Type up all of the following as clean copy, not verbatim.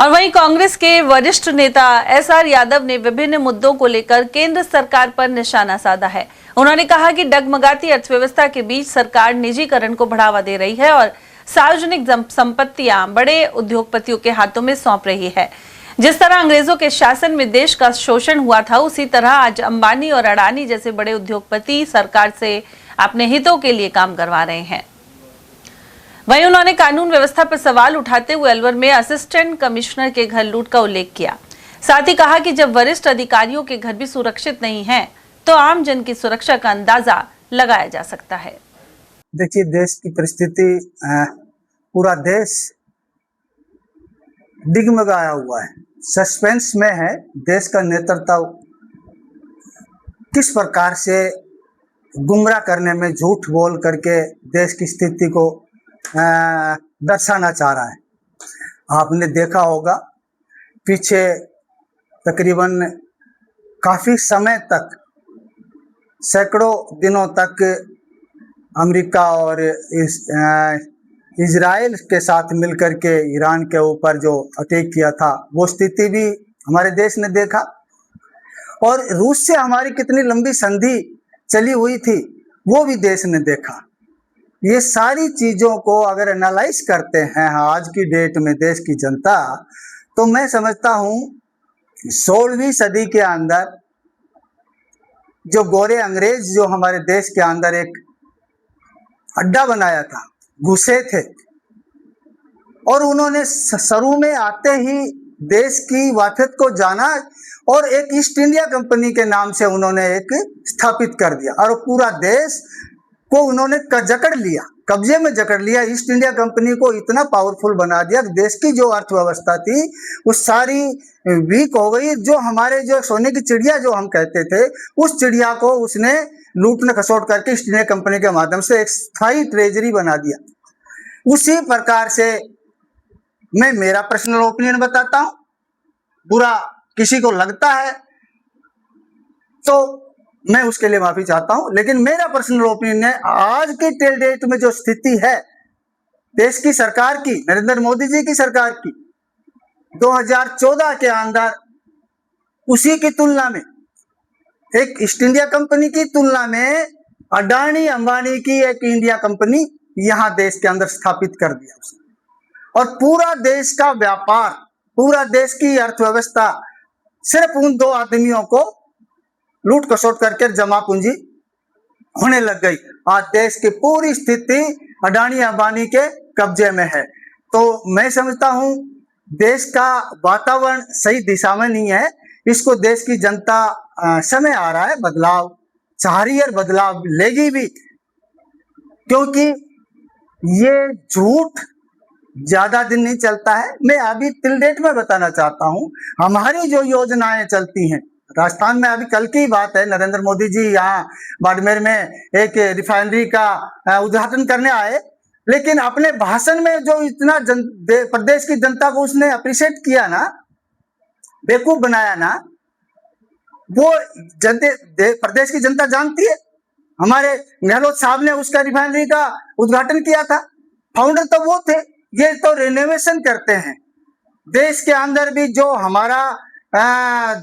और वहीं कांग्रेस के वरिष्ठ नेता एसआर यादव ने विभिन्न मुद्दों को लेकर केंद्र सरकार पर निशाना साधा है। उन्होंने कहा कि डगमगाती अर्थव्यवस्था के बीच सरकार निजीकरण को बढ़ावा दे रही है और सार्वजनिक संपत्तियां बड़े उद्योगपतियों के हाथों में सौंप रही है। जिस तरह अंग्रेजों के शासन में देश का शोषण हुआ था, उसी तरह आज अंबानी और अडानी जैसे बड़े उद्योगपति सरकार से अपने हितों के लिए काम करवा रहे हैं। वहीं उन्होंने कानून व्यवस्था पर सवाल उठाते हुए अलवर में असिस्टेंट कमिश्नर के घर लूट का उल्लेख किया। साथ ही कहा कि जब वरिष्ठ अधिकारियों के घर भी सुरक्षित नहीं हैं, तो आम जन की सुरक्षा का अंदाजा लगाया जा सकता है। देखिए, देश की परिस्थिति, पूरा देश डिगमगाया हुआ है, सस्पेंस में है। देश का नेतृत्व किस प्रकार से गुमराह करने में झूठ बोल करके देश की स्थिति को दर्शाना चाह रहा है। आपने देखा होगा, पीछे तकरीबन काफ़ी समय तक, सैकड़ों दिनों तक अमेरिका और इजराइल के साथ मिलकर के ईरान के ऊपर जो अटैक किया था, वो स्थिति भी हमारे देश ने देखा। और रूस से हमारी कितनी लंबी संधि चली हुई थी, वो भी देश ने देखा। ये सारी चीज़ों को अगर एनालाइज करते हैं आज की डेट में देश की जनता, तो मैं समझता हूँ 16वीं सदी के अंदर जो गोरे अंग्रेज जो हमारे देश के अंदर एक अड्डा बनाया था, घुसे थे, और उन्होंने शुरू में आते ही देश की वाक़ियत को जाना और एक ईस्ट इंडिया कंपनी के नाम से उन्होंने एक स्थापित कर दिया और पूरा देश को उन्होंने जकड़ लिया, कब्जे में जकड़ लिया। ईस्ट इंडिया कंपनी को इतना पावरफुल बना दिया कि देश की जो अर्थव्यवस्था थी वो सारी वीक हो गई। जो हमारे जो सोने की चिड़िया जो हम कहते थे, उस चिड़िया को उसने लूटने खसोट करके ईस्ट इंडिया कंपनी के माध्यम से एक स्थायी ट्रेजरी बना दिया। उसी प्रकार से मैं मेरा पर्सनल ओपिनियन बताता हूँ, बुरा किसी को लगता है तो मैं उसके लिए माफी चाहता हूं, लेकिन मेरा पर्सनल ओपिनियन है, आज की टेल डेट में जो स्थिति है देश की सरकार की, नरेंद्र मोदी जी की सरकार की, 2014 के अंदर उसी की तुलना में, एक ईस्ट इंडिया कंपनी की तुलना में अडानी अंबानी की एक इंडिया कंपनी यहां देश के अंदर स्थापित कर दिया उसने। और पूरा देश का व्यापार, पूरा देश की अर्थव्यवस्था सिर्फ उन दो आदमियों को लूट खसोट करके जमा पूंजी होने लग गई। आज देश की पूरी स्थिति अडानी अंबानी के कब्जे में है। तो मैं समझता हूं देश का वातावरण सही दिशा में नहीं है। इसको देश की जनता, समय आ रहा है, बदलाव चाह रही है, बदलाव लेगी भी, क्योंकि ये झूठ ज्यादा दिन नहीं चलता है। मैं अभी टिल डेट में बताना चाहता हूं, हमारी जो योजनाएं चलती हैं राजस्थान में, अभी कल की बात है, नरेंद्र मोदी जी यहाँ बाड़मेर में एक रिफाइनरी का उद्घाटन करने आए, लेकिन अपने भाषण में जो इतना प्रदेश की जनता को उसने अप्रिशिएट किया ना, बेवकूफ बनाया ना, वो प्रदेश की जनता जानती है। हमारे गहलोत साहब ने उसका रिफाइनरी का उद्घाटन किया था, फाउंडर तो वो थे। ये तो रिनोवेशन करते हैं देश के अंदर भी। जो हमारा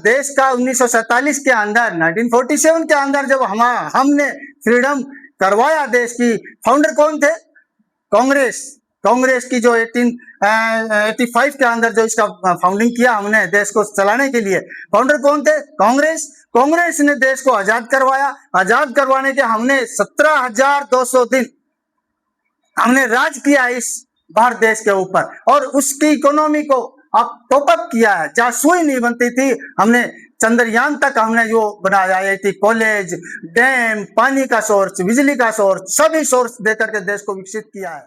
देश का 1947 के अंदर, 1947 के अंदर जब हमने फ्रीडम करवाया देश की, फाउंडर कौन थे? कांग्रेस की जो 1885 के अंदर जो इसका फाउंडिंग किया हमने देश को चलाने के लिए, फाउंडर कौन थे? कांग्रेस ने देश को आजाद करवाया। आजाद करवाने के हमने 17,200 दिन हमने राज किया इस भारत देश के ऊपर, और उसकी इकोनॉमी को अब टॉपअप किया है। जहाँ सुई नहीं बनती थी, हमने चंद्रयान तक हमने जो बनाया, IIT कॉलेज, डैम, पानी का सोर्स, बिजली का सोर्स, सभी सोर्स देकर के देश को विकसित किया है।